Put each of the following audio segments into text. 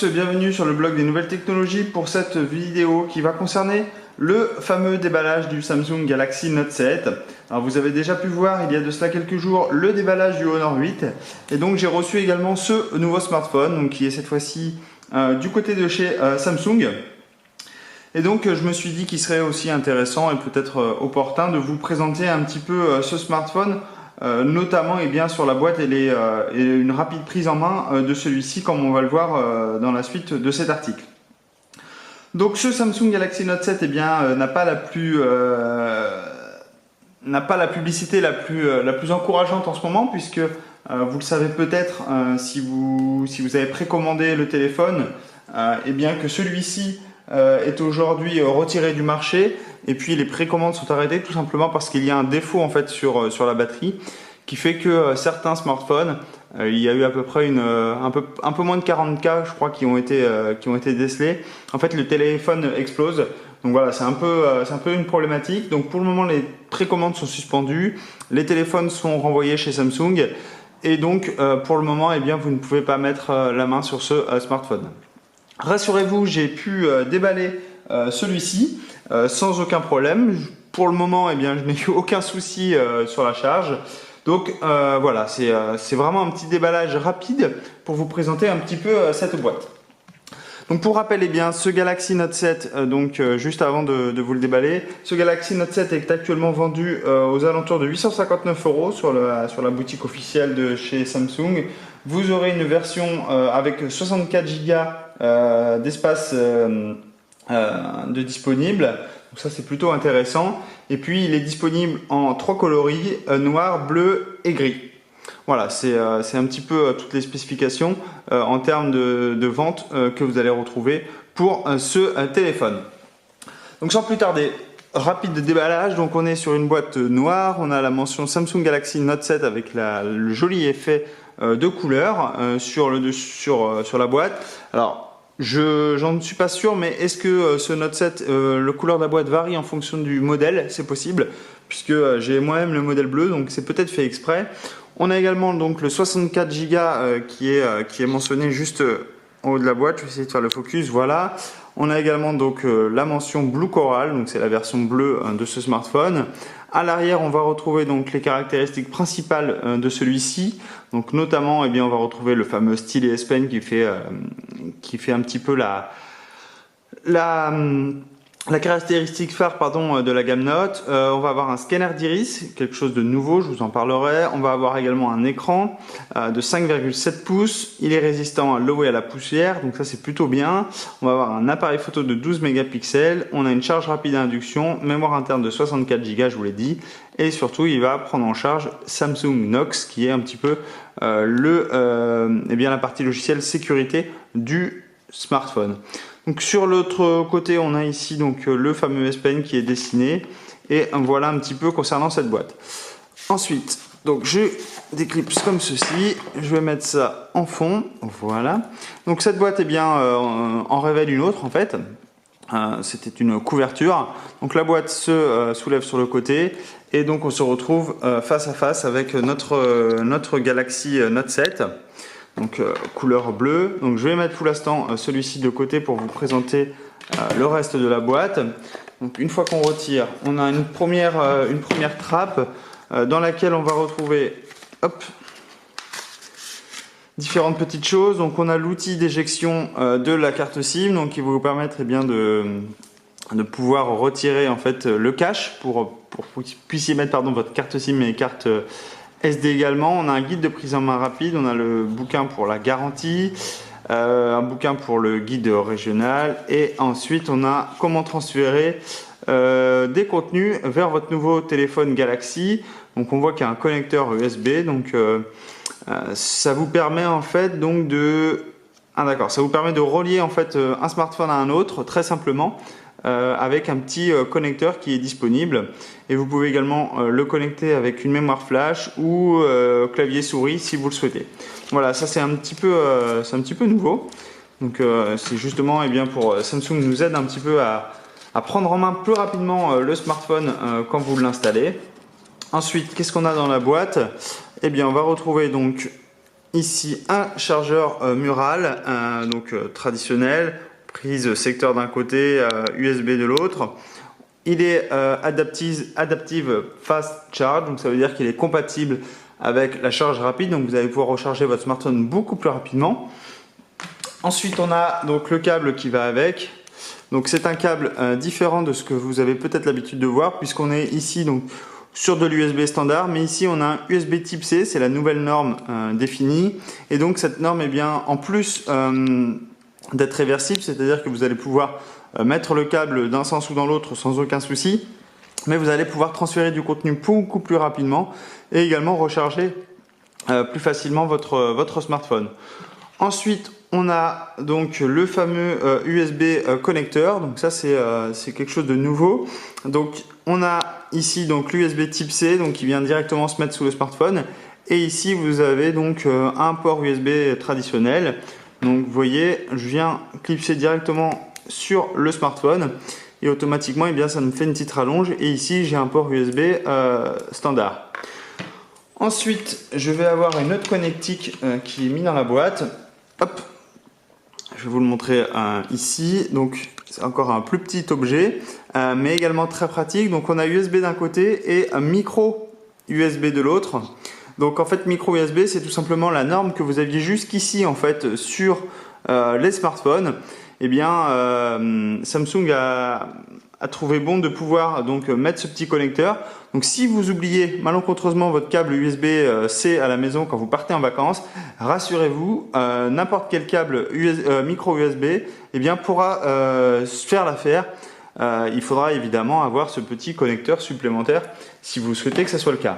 bienvenue sur le blog des nouvelles technologies pour cette vidéo qui va concerner le fameux déballage du Samsung Galaxy Note 7. Alors vous avez déjà pu voir il y a de cela quelques jours le déballage du Honor 8 et donc j'ai reçu également ce nouveau smartphone donc, qui est cette fois-ci du côté de chez Samsung. Et donc je me suis dit qu'il serait aussi intéressant et peut-être opportun de vous présenter un petit peu ce smartphone, notamment sur la boîte et une rapide prise en main de celui-ci comme on va le voir dans la suite de cet article. Donc ce Samsung Galaxy Note 7 n'a pas la publicité la plus encourageante en ce moment puisque vous le savez peut-être si vous avez précommandé le téléphone, que celui-ci est aujourd'hui retiré du marché et puis les précommandes sont arrêtées tout simplement parce qu'il y a un défaut en fait sur la batterie qui fait que certains smartphones, il y a eu à peu près un peu moins de 40 cas je crois qui ont été décelés. En fait le téléphone explose. Donc voilà, c'est un peu une problématique. Donc pour le moment les précommandes sont suspendues, les téléphones sont renvoyés chez Samsung et donc pour le moment vous ne pouvez pas mettre la main sur ce smartphone. Rassurez-vous, j'ai pu déballer celui-ci sans aucun problème. Pour le moment, je n'ai eu aucun souci sur la charge. Donc voilà, c'est vraiment un petit déballage rapide pour vous présenter un petit peu cette boîte. Donc pour rappel, ce Galaxy Note 7, juste avant de vous le déballer, ce Galaxy Note 7 est actuellement vendu aux alentours de 859 € sur la boutique officielle de chez Samsung. Vous aurez une version avec 64 Go d'espace de disponible. Donc ça c'est plutôt intéressant. Et puis il est disponible en 3 coloris, noir, bleu et gris. Voilà, c'est un petit peu toutes les spécifications en termes de vente que vous allez retrouver pour ce téléphone. Donc sans plus tarder, rapide déballage. Donc on est sur une boîte noire, on a la mention Samsung Galaxy Note 7 avec le joli effet de couleur sur la boîte. Alors j'en suis pas sûr, mais est-ce que ce Note 7, le couleur de la boîte varie en fonction du modèle? C'est possible, puisque j'ai moi-même le modèle bleu, donc c'est peut-être fait exprès. On a également donc le 64 Go qui est mentionné juste en haut de la boîte. Je vais essayer de faire le focus, voilà. On a également donc la mention Blue Coral, donc c'est la version bleue de ce smartphone. À l'arrière, on va retrouver donc les caractéristiques principales de celui-ci. Donc notamment, on va retrouver le fameux stylet S Pen qui fait un petit peu la caractéristique phare de la gamme Note. On va avoir un scanner d'iris, quelque chose de nouveau, je vous en parlerai. On va avoir également un écran de 5,7 pouces. Il est résistant à l'eau et à la poussière, donc ça c'est plutôt bien. On va avoir un appareil photo de 12 mégapixels. On a une charge rapide à induction, mémoire interne de 64 Go, je vous l'ai dit. Et surtout, il va prendre en charge Samsung Knox, qui est un petit peu la partie logicielle sécurité du smartphone. Donc sur l'autre côté, on a ici donc le fameux S Pen qui est dessiné et voilà un petit peu concernant cette boîte. Ensuite, donc je déclipse comme ceci, je vais mettre ça en fond, voilà. Donc cette boîte en révèle une autre en fait. C'était une couverture. Donc la boîte se soulève sur le côté et donc on se retrouve face à face avec notre Galaxy Note 7. Donc couleur bleue. Donc je vais mettre pour l'instant celui-ci de côté pour vous présenter le reste de la boîte. Donc une fois qu'on retire, on a une première trappe dans laquelle on va retrouver différentes petites choses. Donc on a l'outil d'éjection de la carte SIM, donc qui va vous permettre de pouvoir retirer en fait le cache pour que vous puissiez mettre votre carte SIM et carte SD également. On a un guide de prise en main rapide, on a le bouquin pour la garantie, un bouquin pour le guide régional et ensuite on a comment transférer des contenus vers votre nouveau téléphone Galaxy. Donc on voit qu'il y a un connecteur USB, donc ça vous permet en fait donc ça vous permet de relier en fait un smartphone à un autre très simplement. Avec un petit connecteur qui est disponible et vous pouvez également le connecter avec une mémoire flash ou clavier souris si vous le souhaitez. Voilà, ça c'est un petit peu nouveau. Donc c'est justement pour Samsung nous aide un petit peu à prendre en main plus rapidement le smartphone quand vous l'installez. Ensuite, qu'est-ce qu'on a dans la boîte? On va retrouver donc ici un chargeur mural, donc traditionnel, prise secteur d'un côté, USB de l'autre. Il est Adaptive Fast Charge, donc ça veut dire qu'il est compatible avec la charge rapide, donc vous allez pouvoir recharger votre smartphone beaucoup plus rapidement. Ensuite, on a donc le câble qui va avec. Donc c'est un câble différent de ce que vous avez peut-être l'habitude de voir, puisqu'on est ici donc sur de l'USB standard, mais ici on a un USB type C, c'est la nouvelle norme définie. Et donc cette norme, eh bien, en plus d'être réversible, c'est-à-dire que vous allez pouvoir mettre le câble d'un sens ou dans l'autre sans aucun souci, mais vous allez pouvoir transférer du contenu beaucoup plus rapidement et également recharger plus facilement votre smartphone. Ensuite, on a donc le fameux USB connecteur, donc ça c'est quelque chose de nouveau. Donc on a ici donc l'USB type C, donc qui vient directement se mettre sous le smartphone, et ici vous avez donc un port USB traditionnel. Donc vous voyez, je viens clipser directement sur le smartphone et automatiquement, eh bien, ça me fait une petite rallonge, et ici j'ai un port USB standard. Ensuite, je vais avoir une autre connectique qui est mise dans la boîte. Hop, je vais vous le montrer ici. Donc c'est encore un plus petit objet, mais également très pratique. Donc on a USB d'un côté et un micro USB de l'autre. Donc en fait, micro USB, c'est tout simplement la norme que vous aviez jusqu'ici en fait sur les smartphones. Eh bien, Samsung a trouvé bon de pouvoir donc mettre ce petit connecteur. Donc si vous oubliez malencontreusement votre câble USB-C à la maison quand vous partez en vacances, rassurez-vous, n'importe quel câble micro USB eh bien, pourra faire l'affaire. Il faudra évidemment avoir ce petit connecteur supplémentaire si vous souhaitez que ce soit le cas.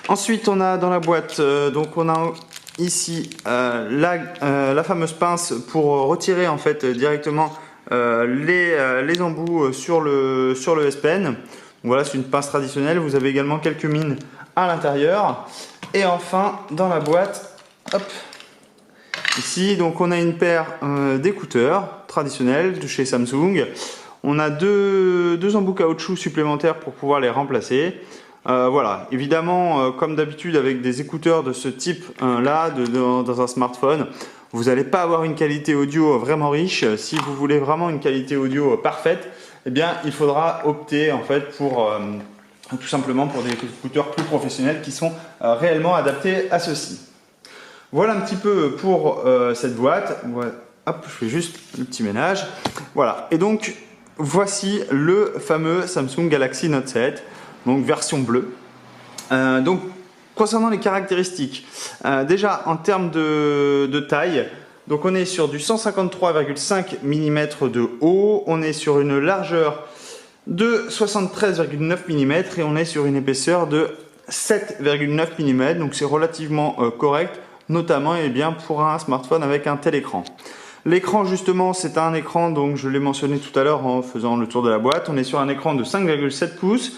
Ensuite, on a dans la boîte, donc on a ici la fameuse pince pour retirer en fait directement les embouts sur le S Pen. Donc voilà, c'est une pince traditionnelle. Vous avez également quelques mines à l'intérieur. Et enfin, dans la boîte, hop, ici, donc on a une paire d'écouteurs traditionnels de chez Samsung. On a deux embouts caoutchouc supplémentaires pour pouvoir les remplacer. Voilà, évidemment, comme d'habitude avec des écouteurs de ce type là, dans un smartphone, vous n'allez pas avoir une qualité audio vraiment riche. Si vous voulez vraiment une qualité audio parfaite, eh bien, il faudra opter en fait pour tout simplement pour des écouteurs plus professionnels qui sont réellement adaptés à ceci. Voilà un petit peu pour cette boîte. Voilà. Hop, je fais juste le petit ménage. Voilà, et donc voici le fameux Samsung Galaxy Note 7. Donc version bleue. Donc concernant les caractéristiques, déjà en termes de taille, donc on est sur du 153,5 mm de haut, on est sur une largeur de 73,9 mm et on est sur une épaisseur de 7,9 mm, donc c'est relativement correct, notamment eh bien, pour un smartphone avec un tel écran. L'écran justement c'est un écran, donc je l'ai mentionné tout à l'heure en faisant le tour de la boîte, on est sur un écran de 5,7 pouces.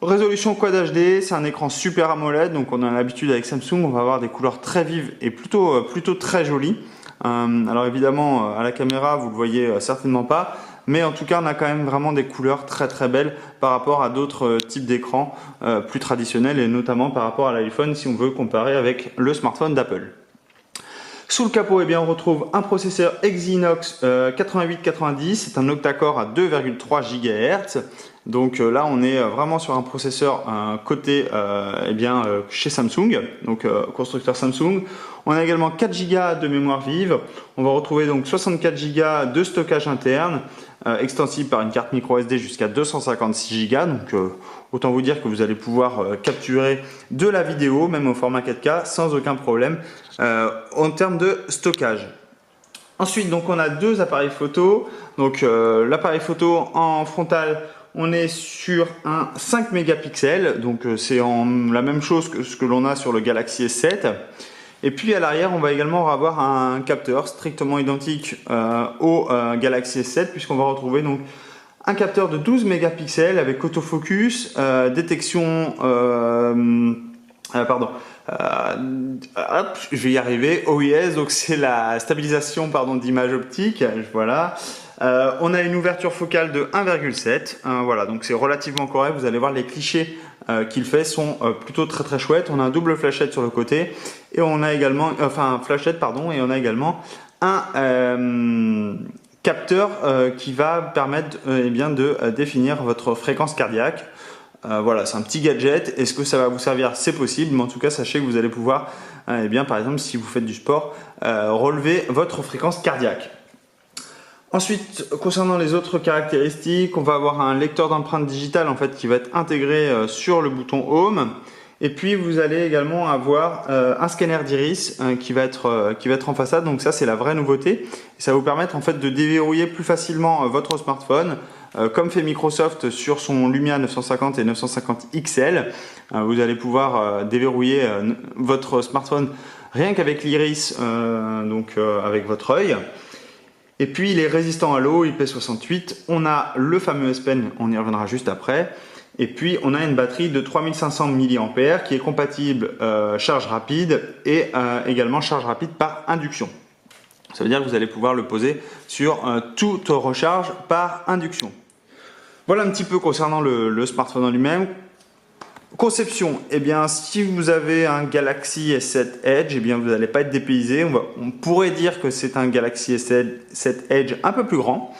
Résolution Quad HD, c'est un écran Super AMOLED, donc on a l'habitude avec Samsung, on va avoir des couleurs très vives et plutôt très jolies. Alors évidemment, à la caméra, vous le voyez certainement pas, mais en tout cas, on a quand même vraiment des couleurs très belles par rapport à d'autres types d'écrans plus traditionnels et notamment par rapport à l'iPhone si on veut comparer avec le smartphone d'Apple. Sous le capot, eh bien, on retrouve un processeur Exynos 8890, c'est un octa-core à 2,3 GHz. Donc là, on est vraiment sur un processeur côté chez Samsung, donc constructeur Samsung. On a également 4 Go de mémoire vive. On va retrouver donc 64 Go de stockage interne, extensible par une carte micro SD jusqu'à 256 Go. Donc autant vous dire que vous allez pouvoir capturer de la vidéo, même au format 4K, sans aucun problème en termes de stockage. Ensuite, donc on a deux appareils photo. Donc l'appareil photo en frontal, on est sur un 5 mégapixels, donc c'est la même chose que ce que l'on a sur le Galaxy S7. Et puis à l'arrière, on va également avoir un capteur strictement identique au Galaxy S7, puisqu'on va retrouver donc un capteur de 12 mégapixels avec autofocus, détection, hop, je vais y arriver, OIS, donc c'est la stabilisation d'image optique, voilà. On a une ouverture focale de 1,7. Voilà, donc c'est relativement correct. Vous allez voir les clichés qu'il fait sont plutôt très chouettes. On a un double flashette sur le côté et on a également, flashette pardon, et on a également un capteur qui va permettre de définir votre fréquence cardiaque. Voilà, c'est un petit gadget. Est-ce que ça va vous servir? C'est possible, mais en tout cas, sachez que vous allez pouvoir, par exemple, si vous faites du sport, relever votre fréquence cardiaque. Ensuite, concernant les autres caractéristiques, on va avoir un lecteur d'empreintes digitales en fait qui va être intégré sur le bouton Home. Et puis vous allez également avoir un scanner d'iris qui va être en façade. Donc ça, c'est la vraie nouveauté. Et ça va vous permettre en fait de déverrouiller plus facilement votre smartphone. Comme fait Microsoft sur son Lumia 950 et 950 XL, vous allez pouvoir déverrouiller votre smartphone rien qu'avec l'iris, avec votre œil. Et puis il est résistant à l'eau, IP68. On a le fameux S Pen, on y reviendra juste après. Et puis on a une batterie de 3500 mAh qui est compatible charge rapide et également charge rapide par induction. Ça veut dire que vous allez pouvoir le poser sur toute recharge par induction. Voilà un petit peu concernant le smartphone en lui-même. Conception, si vous avez un Galaxy S7 Edge, vous n'allez pas être dépaysé. On pourrait dire que c'est un Galaxy S7 Edge un peu plus grand.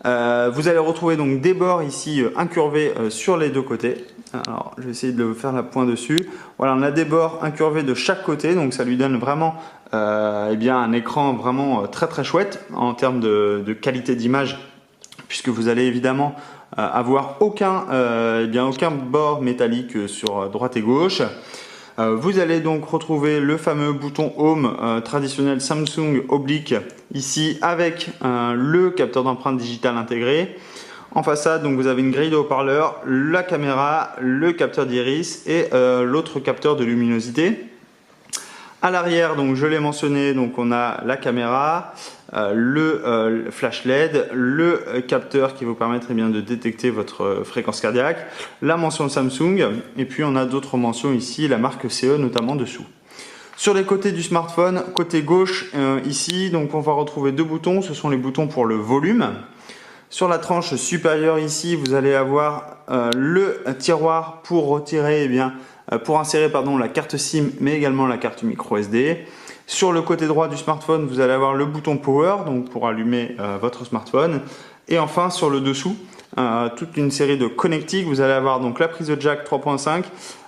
Vous allez retrouver donc des bords ici incurvés sur les deux côtés. Alors, je vais essayer de faire la pointe dessus. Voilà, on a des bords incurvés de chaque côté, donc ça lui donne vraiment un écran vraiment très chouette en termes de qualité d'image, puisque vous allez évidemment avoir aucun bord métallique sur droite et gauche. Vous allez donc retrouver le fameux bouton Home traditionnel Samsung oblique ici avec le capteur d'empreinte digitale intégré. En façade, donc vous avez une grille de haut-parleurs, la caméra, le capteur d'iris et l'autre capteur de luminosité. À l'arrière, donc je l'ai mentionné, donc on a la caméra, le flash LED, le capteur qui vous permettre de détecter votre fréquence cardiaque, la mention Samsung et puis on a d'autres mentions ici, la marque CE notamment dessous. Sur les côtés du smartphone, côté gauche ici, donc on va retrouver deux boutons, ce sont les boutons pour le volume. Sur la tranche supérieure ici, vous allez avoir le tiroir pour retirer pour insérer la carte SIM mais également la carte micro SD. Sur le côté droit du smartphone, vous allez avoir le bouton Power donc pour allumer votre smartphone. Et enfin sur le dessous, toute une série de connectiques. Vous allez avoir donc la prise de jack 3.5,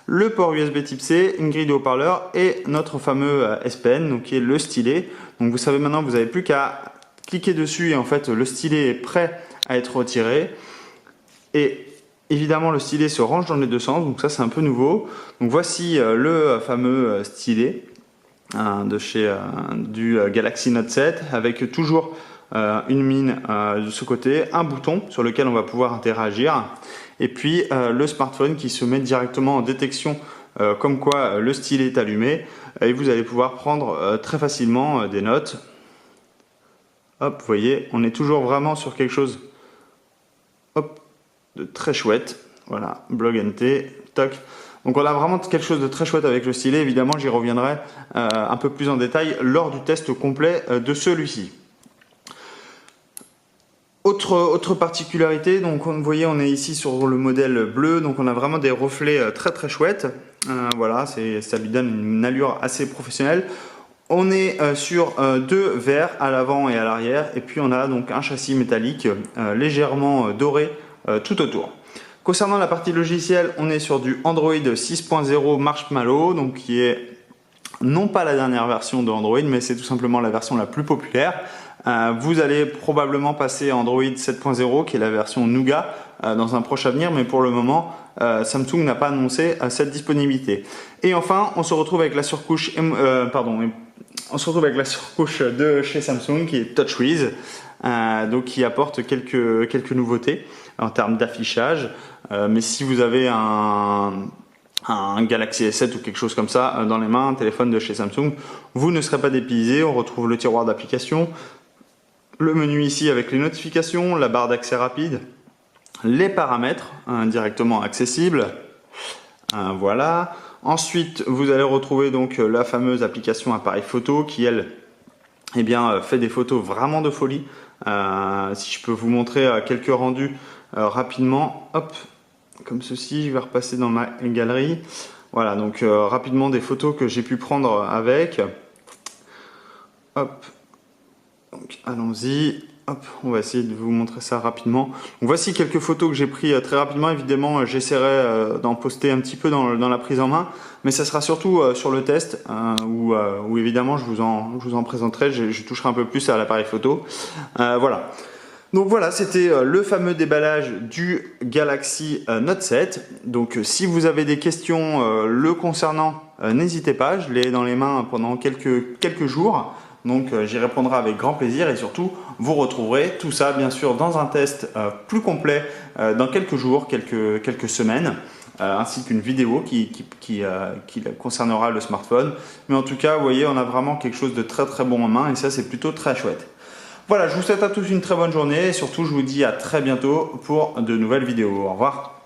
le port USB type C, une grille de haut-parleurs et notre fameux S Pen donc qui est le stylet. Donc vous savez maintenant, vous n'avez plus qu'à cliquer dessus et en fait le stylet est prêt à être retiré. Et évidemment, le stylet se range dans les deux sens, donc ça c'est un peu nouveau. Donc voici le fameux stylet du Galaxy Note 7 avec toujours une mine de ce côté, un bouton sur lequel on va pouvoir interagir et puis le smartphone qui se met directement en détection comme quoi le stylet est allumé et vous allez pouvoir prendre très facilement des notes. Hop, vous voyez, on est toujours vraiment sur quelque chose de très chouette. Voilà, Blog NT, toc. Donc on a vraiment quelque chose de très chouette avec le stylet. Évidemment, j'y reviendrai un peu plus en détail lors du test complet de celui-ci. Autre particularité, donc vous voyez, on est ici sur le modèle bleu, donc on a vraiment des reflets très chouettes. Voilà, ça lui donne une allure assez professionnelle. On est sur deux verres à l'avant et à l'arrière, et puis on a donc un châssis métallique légèrement doré tout autour. Concernant la partie logicielle, on est sur du Android 6.0 Marshmallow, donc qui est non pas la dernière version de Android, mais c'est tout simplement la version la plus populaire. Vous allez probablement passer à Android 7.0, qui est la version Nougat, dans un proche avenir, mais pour le moment, Samsung n'a pas annoncé cette disponibilité. Et enfin, on se retrouve avec la surcouche, de chez Samsung, qui est TouchWiz, donc qui apporte quelques nouveautés en termes d'affichage. Mais si vous avez un Galaxy S7 ou quelque chose comme ça dans les mains, un téléphone de chez Samsung, vous ne serez pas dépaysé. On retrouve le tiroir d'applications, le menu ici avec les notifications, la barre d'accès rapide, les paramètres directement accessibles. Voilà. Ensuite, vous allez retrouver donc la fameuse application appareil photo qui, elle, fait des photos vraiment de folie. Si je peux vous montrer quelques rendus rapidement, hop, comme ceci, je vais repasser dans ma galerie. Voilà, donc rapidement des photos que j'ai pu prendre avec. Hop, donc allons-y. Hop, on va essayer de vous montrer ça rapidement. Donc, voici quelques photos que j'ai prises très rapidement. Évidemment, j'essaierai d'en poster un petit peu dans la prise en main, mais ça sera surtout sur le test où évidemment je vous en présenterai. Je toucherai un peu plus à l'appareil photo. Voilà. Donc voilà, c'était le fameux déballage du Galaxy Note 7. Donc si vous avez des questions le concernant, n'hésitez pas. Je l'ai dans les mains pendant quelques jours. Donc j'y répondrai avec grand plaisir et surtout vous retrouverez tout ça bien sûr dans un test plus complet dans quelques jours, quelques semaines, ainsi qu'une vidéo qui concernera le smartphone. Mais en tout cas, vous voyez, on a vraiment quelque chose de très très bon en main et ça c'est plutôt très chouette. Voilà, je vous souhaite à tous une très bonne journée et surtout je vous dis à très bientôt pour de nouvelles vidéos. Au revoir.